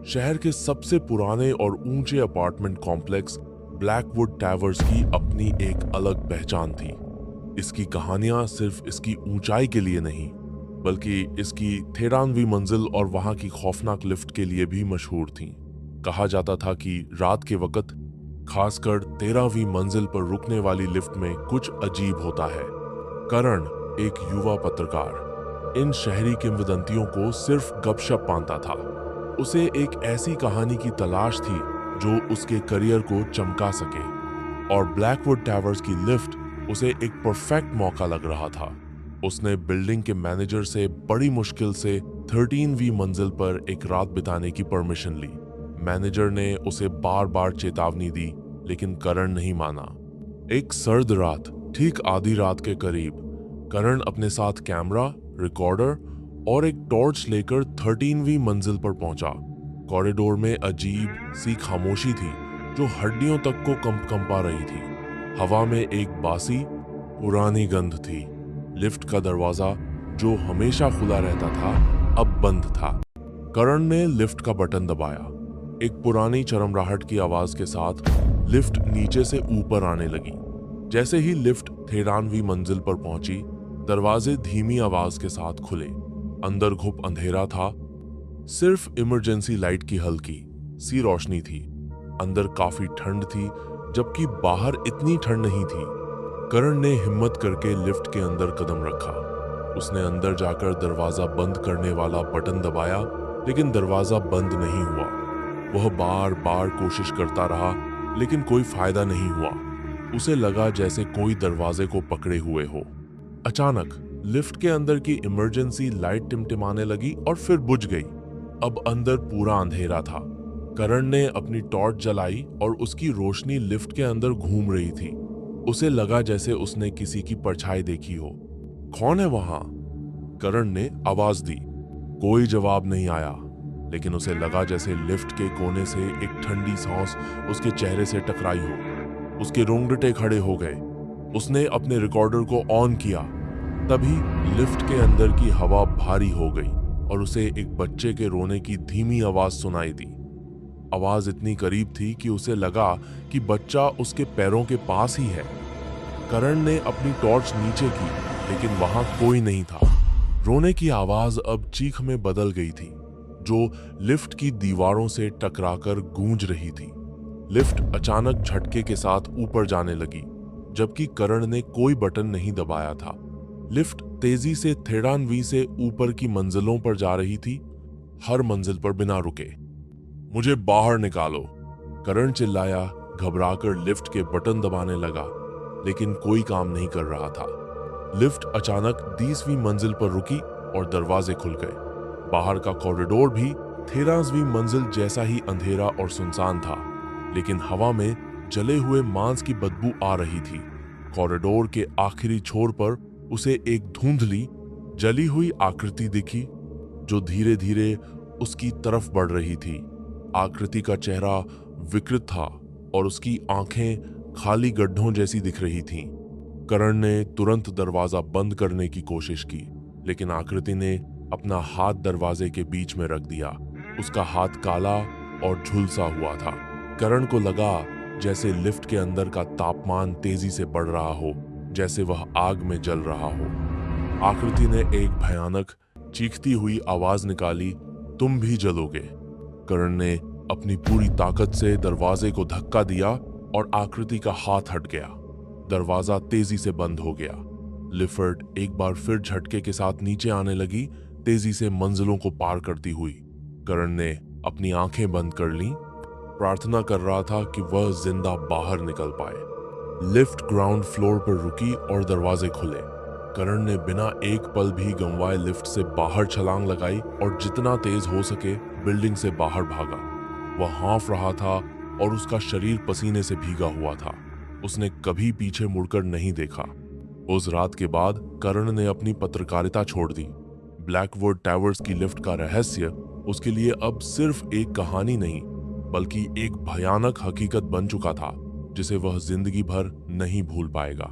शहर के सबसे पुराने और ऊंचे अपार्टमेंट कॉम्प्लेक्स ब्लैकवुड टावर्स की अपनी एक अलग पहचान थी। इसकी कहानियां सिर्फ इसकी ऊंचाई के लिए नहीं, बल्कि इसकी 13वीं मंजिल और वहां की खौफनाक लिफ्ट के लिए भी मशहूर थीं। कहा जाता था कि रात के वक्त, खासकर 13वीं मंजिल पर रुकने वाली लिफ्ट में कुछ अजीब होता है। करण, एक युवा पत्रकार, इन शहरी किंवदंतियों को सिर्फ गपशप मानता था। उसे एक ऐसी कहानी की तलाश थी जो उसके करियर को चमका सके, और ब्लैकवुड टावर्स की लिफ्ट उसे एक परफेक्ट मौका लग रहा था। उसने बिल्डिंग के मैनेजर से बड़ी मुश्किल से 13वीं मंजिल पर एक रात बिताने की परमिशन ली। मैनेजर ने उसे बार बार चेतावनी दी, लेकिन करण नहीं माना। एक सर्द रात, ठीक आधी रात के करीब, करण अपने साथ कैमरा, रिकॉर्डर और एक टॉर्च लेकर 13वीं मंजिल पर पहुंचा। कॉरिडोर में अजीब सी खामोशी थी जो हड्डियों तक को कंपा रही थी। हवा में एक बासी, पुरानी गंध थी। लिफ्ट का दरवाजा, जो हमेशा खुला रहता था, अब बंद था। करण ने लिफ्ट का बटन दबाया। एक पुरानी चरमराहट की आवाज के साथ लिफ्ट नीचे से ऊपर आने लगी। जैसे ही लिफ्ट 13वीं मंजिल पर पहुंची, दरवाजे धीमी आवाज के साथ खुले। अंदर घुप अंधेरा था, सिर्फ इमरजेंसी लाइट की हल्की सी रोशनी थी। अंदर काफी ठंड थी, जबकि बाहर इतनी ठंड नहीं थी। करण ने हिम्मत करके लिफ्ट के अंदर कदम रखा। उसने अंदर जाकर दरवाजा बंद करने वाला बटन दबाया, लेकिन दरवाजा बंद नहीं हुआ। वह बार बार कोशिश करता रहा, लेकिन कोई फायदा नहीं हुआ। उसे लगा जैसे कोई दरवाजे को पकड़े हुए हो। अचानक लिफ्ट के अंदर की इमरजेंसी लाइट टिमटिमाने लगी और फिर बुझ गई। अब अंदर पूरा अंधेरा था। करण ने अपनी टॉर्च जलाई और उसकी रोशनी लिफ्ट के अंदर घूम रही थी। उसे लगा जैसे उसने किसी की परछाई देखी हो। कौन है वहां? करण ने आवाज दी। कोई जवाब नहीं आया, लेकिन उसे लगा जैसे लिफ्ट के कोने से एक ठंडी सांस उसके चेहरे से टकराई हो। उसके रोंगटे खड़े हो गए। उसने अपने रिकॉर्डर को ऑन किया। तभी लिफ्ट के अंदर की हवा भारी हो गई और उसे एक बच्चे के रोने की धीमी आवाज सुनाई दी। आवाज इतनी करीब थी कि उसे लगा कि बच्चा उसके पैरों के पास ही है। करण ने अपनी टॉर्च नीचे की, लेकिन वहां कोई नहीं था। रोने की आवाज अब चीख में बदल गई थी, जो लिफ्ट की दीवारों से टकराकर गूंज रही थी। लिफ्ट अचानक झटके के साथ ऊपर जाने लगी, जबकि करण ने कोई बटन नहीं दबाया था। लिफ्ट तेजी से 13वीं से ऊपर की मंजिलों पर जा रही थी, हर मंजिल पर बिना रुके। मुझे बाहर निकालो, करण चिल्लाया। घबराकर लिफ्ट के बटन दबाने लगा, लेकिन कोई काम नहीं कर रहा था। लिफ्ट अचानक 20वीं मंजिल पर रुकी और दरवाजे खुल गए। बाहर का कॉरिडोर भी 13वीं मंजिल जैसा ही अंधेरा और सुनसान था, लेकिन हवा में जले हुए मांस की बदबू आ रही थी। कॉरिडोर के आखिरी छोर पर उसे एक धुंधली, जली हुई आकृति दिखी, जो धीरे धीरे उसकी तरफ बढ़ रही थी। आकृति का चेहरा विकृत था और उसकी आंखें खाली गड्ढों जैसी दिख रही थीं। करण ने तुरंत दरवाजा बंद करने की कोशिश की, लेकिन आकृति ने अपना हाथ दरवाजे के बीच में रख दिया। उसका हाथ काला और झुलसा हुआ था। करण को लगा जैसे लिफ्ट के अंदर का तापमान तेजी से बढ़ रहा हो, जैसे वह आग में जल रहा हो। आकृति ने एक भयानक, चीखती हुई आवाज निकाली, तुम भी जलोगे। करण ने अपनी पूरी ताकत से दरवाजे को धक्का दिया और आकृति का हाथ हट गया। दरवाजा तेजी से बंद हो गया। लिफ्ट एक बार फिर झटके के साथ नीचे आने लगी, तेजी से मंजिलों को पार करती हुई। करण ने अपनी आंखें बंद कर लीं, प्रार्थना कर रहा था कि वह जिंदा बाहर निकल पाए। लिफ्ट ग्राउंड फ्लोर पर रुकी और दरवाजे खुले। करण ने बिना एक पल भी गंवाए लिफ्ट से बाहर छलांग लगाई और जितना तेज हो सके बिल्डिंग से बाहर भागा। वह हाँफ रहा था और उसका शरीर पसीने से भीगा हुआ था। उसने कभी पीछे मुड़कर नहीं देखा। उस रात के बाद करण ने अपनी पत्रकारिता छोड़ दी। ब्लैकवुड टावर्स की लिफ्ट का रहस्य उसके लिए अब सिर्फ एक कहानी नहीं, बल्कि एक भयानक हकीकत बन चुका था, जिसे वह जिंदगी भर नहीं भूल पाएगा।